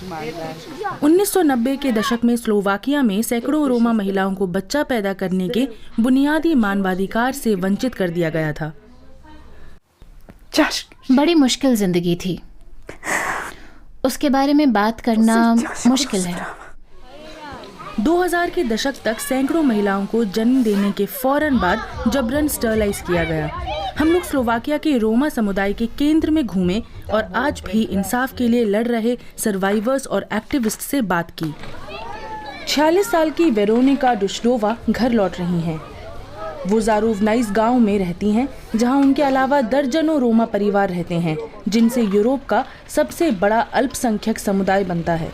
1990 के दशक में स्लोवाकिया में सैकड़ों रोमा महिलाओं को बच्चा पैदा करने के बुनियादी मानवाधिकार से वंचित कर दिया गया था। बड़ी मुश्किल जिंदगी थी, उसके बारे में बात करना मुश्किल है। 2000 के दशक तक सैकड़ों महिलाओं को जन्म देने के फौरन बाद जबरन स्टरलाइज किया गया। हम लोग स्लोवाकिया के रोमा समुदाय के केंद्र में घूमे और आज भी इंसाफ के लिए लड़ रहे सर्वाइवर्स और एक्टिविस्ट से बात की। 46 साल की वेरोनिका डुश्डोवा घर लौट रही हैं। वो ज़ारोवनाइस गांव में रहती हैं, जहां उनके अलावा दर्जनों रोमा परिवार रहते हैं, जिनसे यूरोप का सबसे बड़ा अल्पसंख्यक समुदाय बनता है।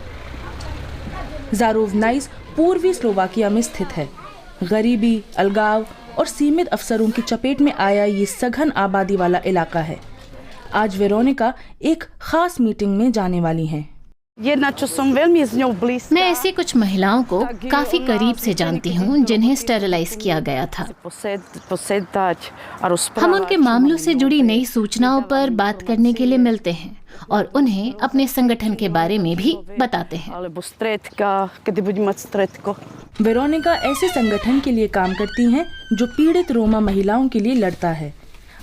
ज़ारोवनाइस पूर्वी स्लोवाकिया में स्थित है। गरीबी, अलगाव और सीमित अवसरों की चपेट में आया ये सघन आबादी वाला इलाका है। आज वेरोनिका एक खास मीटिंग में जाने वाली हैं। मैं ऐसी कुछ महिलाओं को काफी करीब से जानती हूँ जिन्हें स्टेरिलाइज किया गया था। हम उनके मामलों से जुड़ी नई सूचनाओं पर बात करने के लिए मिलते हैं और उन्हें अपने संगठन के बारे में भी बताते हैं। वेरोनिका ऐसे संगठन के लिए काम करती हैं जो पीड़ित रोमा महिलाओं के लिए लड़ता है।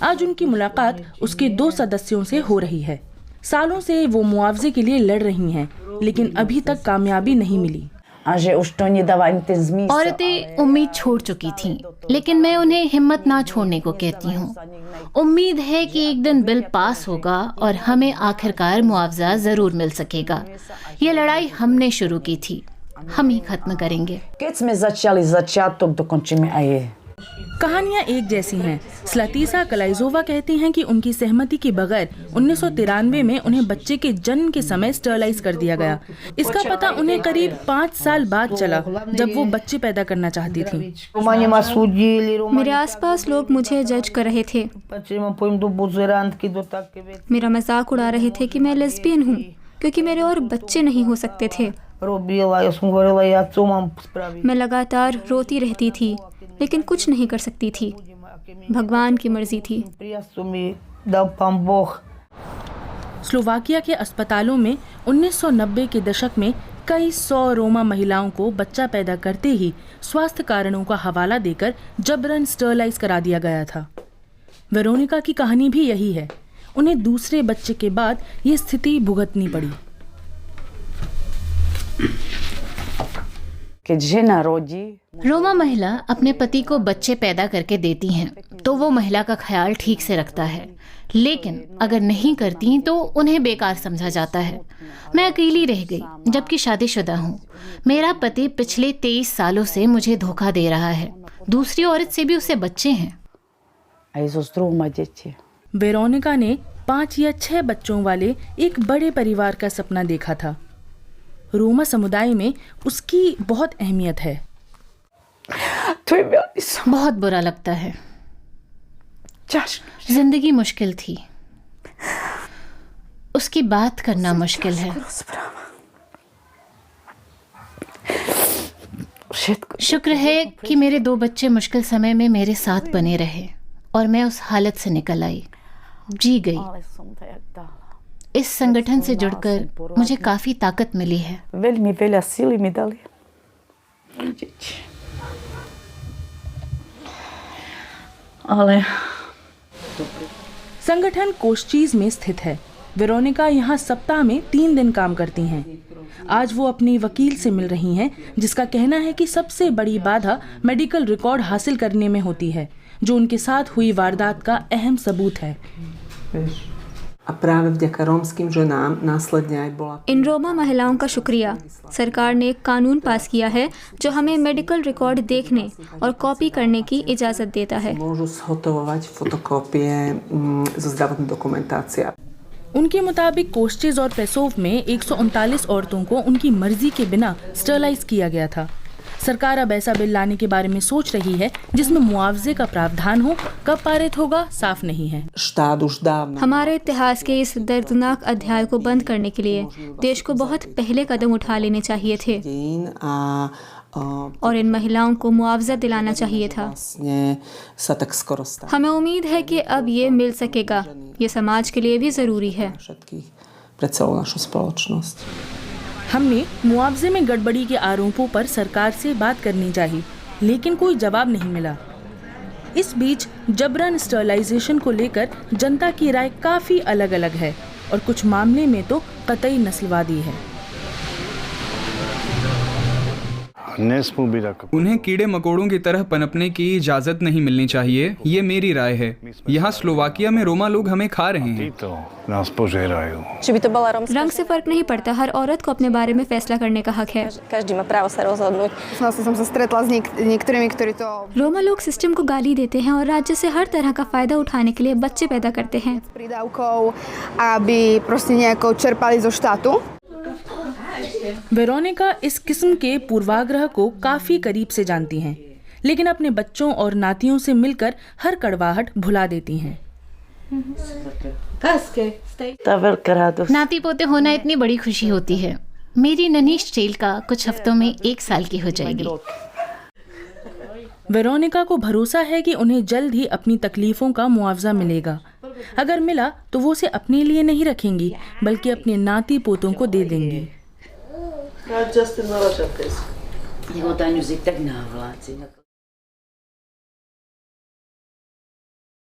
आज उनकी मुलाकात उसके 2 सदस्यों से हो रही है। सालों से वो मुआवजे के लिए लड़ रही हैं, लेकिन अभी तक कामयाबी नहीं मिली। औरतें उम्मीद छोड़ चुकी थीं, लेकिन मैं उन्हें हिम्मत ना छोड़ने को कहती हूँ। उम्मीद है कि एक दिन बिल पास होगा और हमें आखिरकार मुआवजा जरूर मिल सकेगा। ये लड़ाई हमने शुरू की थी, हम ही खत्म करेंगे। कहानियां एक जैसी हैं। स्लातिसा कलाइजोवा कहती हैं कि उनकी सहमति के बगैर 1993 में उन्हें बच्चे के जन्म के समय स्टरलाइज कर दिया गया। इसका पता उन्हें करीब 5 साल बाद चला, जब वो बच्चे पैदा करना चाहती थी। मेरे आसपास लोग मुझे जज कर रहे थे, मेरा मजाक उड़ा रहे थे कि मैं लेस्बियन हूँ क्योंकि मेरे और बच्चे नहीं हो सकते थे। मैं लगातार रोती रहती थी, लेकिन कुछ नहीं कर सकती थी। भगवान की मर्जी थी। स्लोवाकिया के अस्पतालों में 1990 के दशक में कई 100 रोमा महिलाओं को बच्चा पैदा करते ही स्वास्थ्य कारणों का हवाला देकर जबरन स्टरलाइज करा दिया गया था। वेरोनिका की कहानी भी यही है। उन्हें दूसरे बच्चे के बाद ये स्थिति भुगतनी पड़ी। रोमा महिला अपने पति को बच्चे पैदा करके देती हैं तो वो महिला का ख्याल ठीक से रखता है, लेकिन अगर नहीं करती तो उन्हें बेकार समझा जाता है। मैं अकेली रह गई, जबकि शादीशुदा हूँ। मेरा पति पिछले 23 सालों से मुझे धोखा दे रहा है। दूसरी औरत से भी उसे बच्चे हैं। वेरोनिका ने 5 या 6 बच्चों वाले एक बड़े परिवार का सपना देखा था। रोमा समुदाय में उसकी बहुत अहमियत है। बहुत बुरा लगता है। जिंदगी मुश्किल थी, उसकी बात करना मुश्किल है। शुक्र है कि मेरे 2 बच्चे मुश्किल समय में मेरे साथ बने रहे और मैं उस हालत से निकल आई, जी गई। इस संगठन से जुड़कर मुझे काफी ताकत मिली है। संगठन कोश्चीज में स्थित है। वेरोनिका यहाँ सप्ताह में 3 दिन काम करती हैं। आज वो अपनी वकील से मिल रही हैं, जिसका कहना है कि सबसे बड़ी बाधा मेडिकल रिकॉर्ड हासिल करने में होती है, जो उनके साथ हुई वारदात का अहम सबूत है। इन रोमा महिलाओं का शुक्रिया। सरकार ने एक कानून पास किया है जो हमें मेडिकल रिकॉर्ड देखने और कॉपी करने की इजाज़त देता है। उनके मुताबिक कोस्चेज और पेसोव में 139 औरतों को उनकी मर्जी के बिना स्टरलाइज किया गया था। सरकार अब ऐसा बिल लाने के बारे में सोच रही है जिसमें मुआवजे का प्रावधान हो। कब पारित होगा साफ नहीं है। हमारे इतिहास के इस दर्दनाक अध्याय को बंद करने के लिए देश को बहुत पहले कदम उठा लेने चाहिए थे और इन महिलाओं को मुआवजा दिलाना चाहिए था। हमें उम्मीद है कि अब ये मिल सकेगा। ये समाज के लिए भी ज़रूरी है। हमने मुआवजे में गड़बड़ी के आरोपों पर सरकार से बात करनी चाहिए, लेकिन कोई जवाब नहीं मिला। इस बीच जबरन स्टरलाइजेशन को लेकर जनता की राय काफ़ी अलग अलग है और कुछ मामले में तो कतई नस्लवादी है। उन्हें कीड़े मकोड़ों की तरह पनपने की इजाजत नहीं मिलनी चाहिए, ये मेरी राय है। यहाँ स्लोवाकिया में रोमा लोग हमें खा रहे हैं। रंग से फर्क नहीं पड़ता, हर औरत को अपने बारे में फैसला करने का हक है। रोमा लोग सिस्टम को गाली देते हैं और राज्य से हर तरह का फायदा उठाने के लिए बच्चे पैदा करते हैं। वेरोनिका इस किस्म के पूर्वाग्रह को काफी करीब से जानती हैं, लेकिन अपने बच्चों और नातियों से मिलकर हर कड़वाहट भुला देती हैं। नाती पोते होना इतनी बड़ी खुशी होती है। मेरी नन्ही स्टेल्का कुछ हफ्तों में 1 साल की हो जाएगी। वेरोनिका को भरोसा है कि उन्हें जल्द ही अपनी तकलीफों का मुआवजा मिलेगा। अगर मिला तो वो उसे अपने लिए नहीं रखेंगी, बल्कि अपने नाती पोतों को दे देंगी।